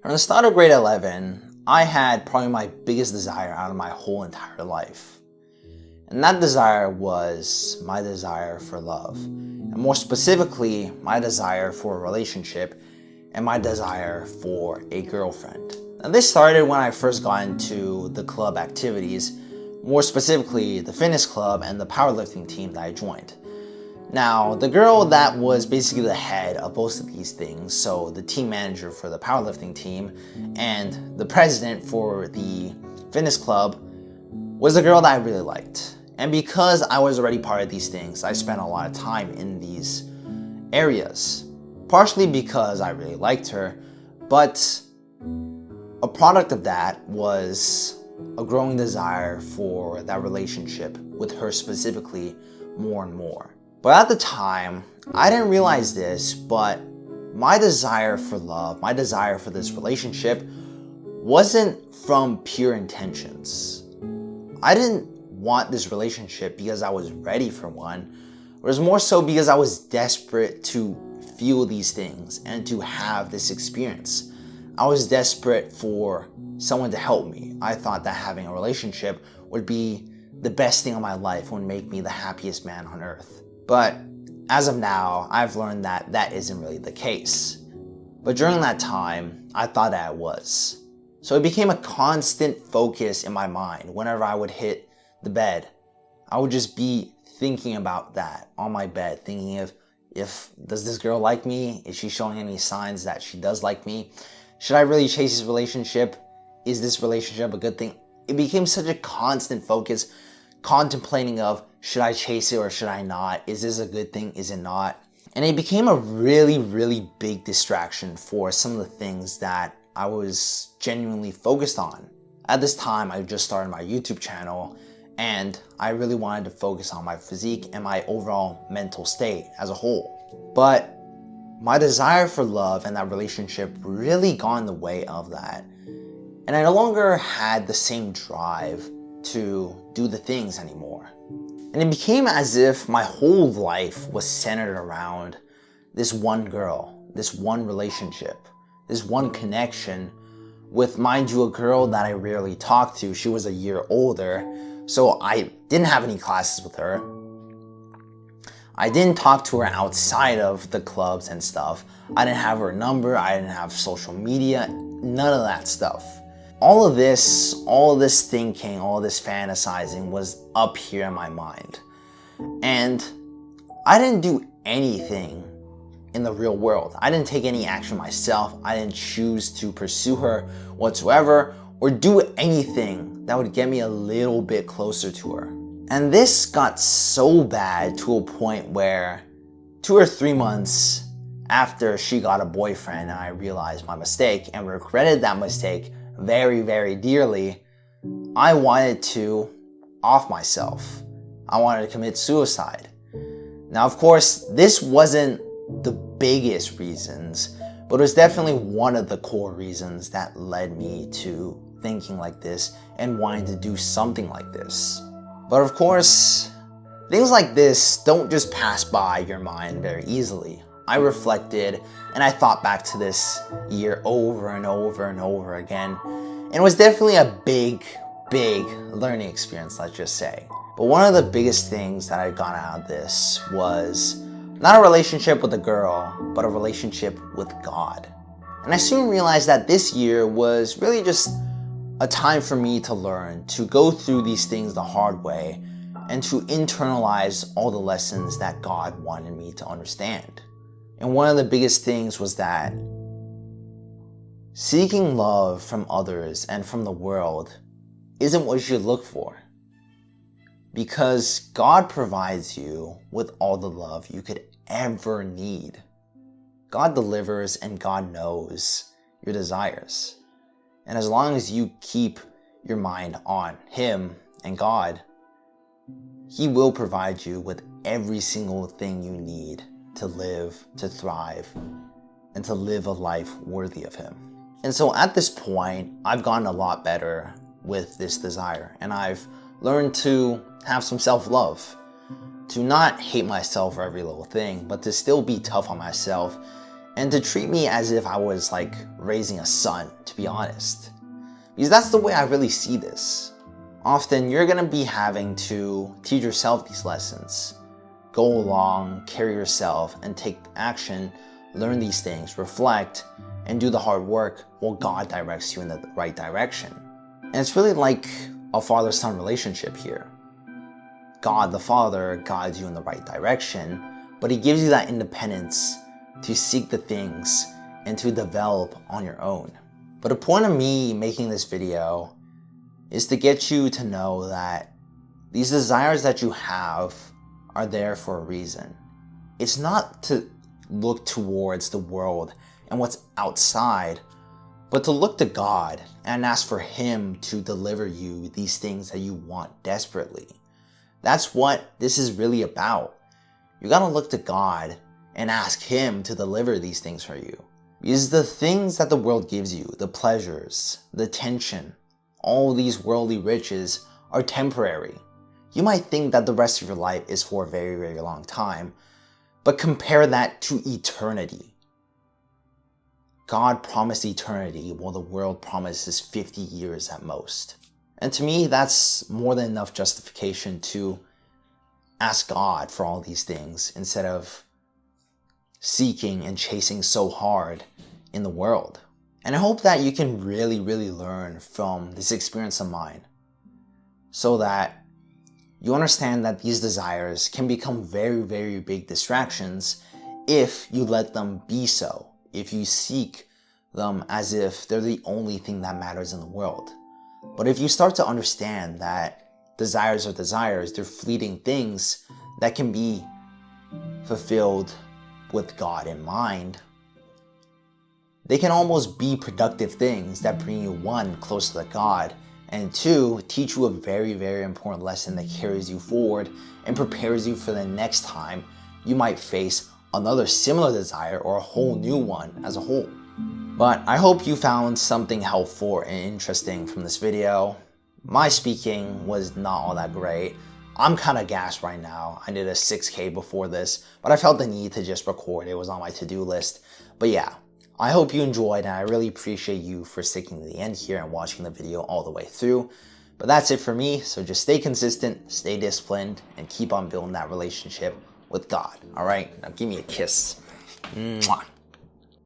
From the start of grade 11, I had probably my biggest desire out of my whole entire life. And that desire was my desire for love. And more specifically, my desire for a relationship and my desire for a girlfriend. Now this started when I first got into the club activities, more specifically the fitness club and the powerlifting team that I joined. Now, the girl that was basically the head of both of these things, so the team manager for the powerlifting team and the president for the fitness club, was a girl that I really liked. And because I was already part of these things, I spent a lot of time in these areas. Partially because I really liked her, but a product of that was a growing desire for that relationship with her specifically more and more. But at the time, I didn't realize this, but my desire for love, my desire for this relationship wasn't from pure intentions. I didn't want this relationship because I was ready for one. It was more so because I was desperate to feel these things and to have this experience. I was desperate for someone to help me. I thought that having a relationship would be the best thing in my life, would make me the happiest man on earth. But as of now, I've learned that that isn't really the case. But during that time, I thought that it was. So it became a constant focus in my mind. Whenever I would hit the bed, I would just be thinking about that on my bed, thinking of, if does this girl like me? Is she showing any signs that she does like me? Should I really chase this relationship? Is this relationship a good thing? It became such a constant focus, contemplating of, should I chase it or should I not? Is this a good thing? Is it not? And it became a really, really big distraction for some of the things that I was genuinely focused on. At this time, I just started my YouTube channel and I really wanted to focus on my physique and my overall mental state as a whole. But my desire for love and that relationship really got in the way of that. And I no longer had the same drive to do the things anymore. And it became as if my whole life was centered around this one girl, this one relationship, this one connection with, mind you, a girl that I rarely talked to. She was a year older, so I didn't have any classes with her. I didn't talk to her outside of the clubs and stuff. I didn't have her number, I didn't have social media, none of that stuff. All of this thinking, all this fantasizing was up here in my mind. And I didn't do anything in the real world. I didn't take any action myself. I didn't choose to pursue her whatsoever or do anything that would get me a little bit closer to her. And this got so bad to a point where 2 or 3 months after she got a boyfriend, I realized my mistake and regretted that mistake very, very dearly. I wanted to off myself. I wanted to commit suicide. Now, of course, this wasn't the biggest reasons, but it was definitely one of the core reasons that led me to thinking like this and wanting to do something like this. But of course, things like this don't just pass by your mind very easily. I reflected and I thought back to this year over and over and over again. And it was definitely a big learning experience, let's just say. But one of the biggest things that I got out of this was not a relationship with a girl, but a relationship with God. And I soon realized that this year was really just a time for me to learn, to go through these things the hard way, and to internalize all the lessons that God wanted me to understand. And one of the biggest things was that seeking love from others and from the world isn't what you should look for. Because God provides you with all the love you could ever need. God delivers and God knows your desires. And as long as you keep your mind on Him and God, He will provide you with every single thing you need to live, to thrive, and to live a life worthy of Him. And so at this point, I've gotten a lot better with this desire, and I've learned to have some self-love, to not hate myself for every little thing, but to still be tough on myself and to treat me as if I was like raising a son, to be honest. Because that's the way I really see this. Often you're gonna be having to teach yourself these lessons. Go along, carry yourself, and take action, learn these things, reflect, and do the hard work while God directs you in the right direction. And it's really like a father-son relationship here. God the Father guides you in the right direction, but He gives you that independence to seek the things and to develop on your own. But the point of me making this video is to get you to know that these desires that you have are there for a reason. It's not to look towards the world and what's outside, but to look to God and ask for Him to deliver you these things that you want desperately. That's what this is really about. You gotta look to God and ask Him to deliver these things for you. Because the things that the world gives you, the pleasures, the attention, all these worldly riches are temporary. You might think that the rest of your life is for a very, very long time, but compare that to eternity. God promised eternity while the world promises 50 years at most. And to me, that's more than enough justification to ask God for all these things instead of seeking and chasing so hard in the world. And I hope that you can really, really learn from this experience of mine so that you understand that these desires can become very, very big distractions if you let them be so, if you seek them as if they're the only thing that matters in the world. But if you start to understand that desires are desires, they're fleeting things that can be fulfilled with God in mind, they can almost be productive things that bring you, one, closer to God, and two, teach you a very, very important lesson that carries you forward and prepares you for the next time you might face another similar desire or a whole new one as a whole. But I hope you found something helpful and interesting from this video. My speaking was not all that great. I'm kind of gassed right now. I did a 6K before this, but I felt the need to just record. It was on my to-do list. But yeah, I hope you enjoyed, and I really appreciate you for sticking to the end here and watching the video all the way through. But that's it for me, so just stay consistent, stay disciplined, and keep on building that relationship with God. All right, now give me a kiss. Mwah.